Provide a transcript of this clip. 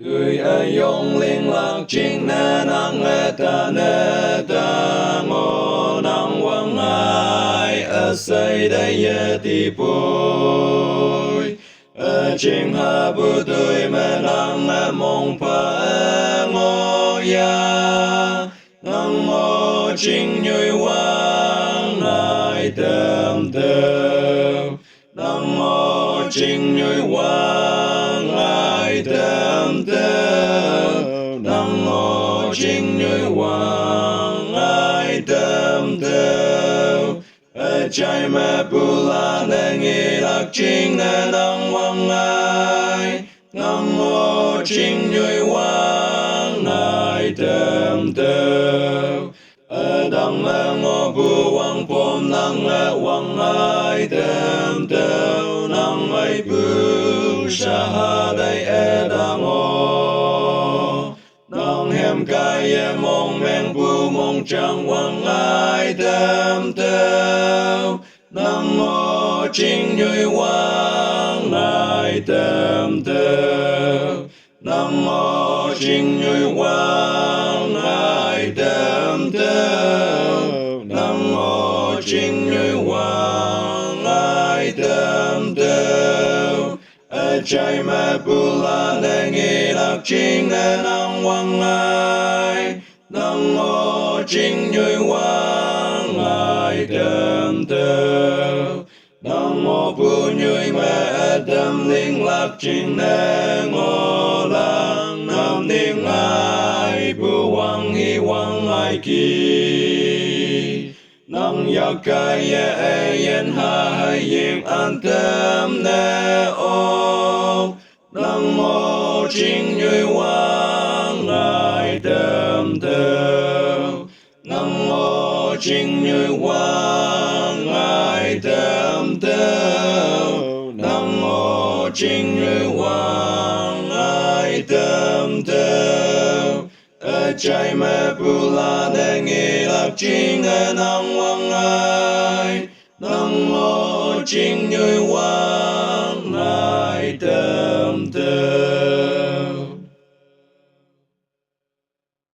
Tùy yong linh lạc chính nè năng nè ta ngô năng wangngai xây đây ti bôi chính hà bu tùy mê năng mong pa ngô ya năng ngô chính nhoi wangngai tâm têu năng ngô chính nhoi wangngai tâm têu năng ngô chính nhoi wangngai tâm têu trái mẹ bu la nè nghi lạc chính nè năng wangngai năng ngô chính nhoi wangngai tâm têu đăng ngô bu wang pom năng wangngai tâm têu năng ai bu sa đây đăng ngô năng hem kai mong meng bu mong chẳng wangngai tâm têu năng ngô chính nhoi wangngai tâm têu năng ngô chính nhoi wangngai tâm têu năng ngô chính nhoi wangngai tâm têu trái mẹ bu la nè nghi lạc chính nè năng wangngai năng ngô chính nhoi wangngai tâm têu năng ngô bu nhoi mẹ tâm linh lạc chính nè ngô lang nam niệm ai bu wang hi wangngai ki năng yak kai yen ha yin an tâm nè ô năng ngô chính nhoi wangngai tâm têu năng ngô chính nhoi wangngai tâm têu năng ngô chính nhoi wangngai tâm têu trái mẹ bu la nè nghi lạc chính nè năng wangngai năng ngô chính nhoi wangngai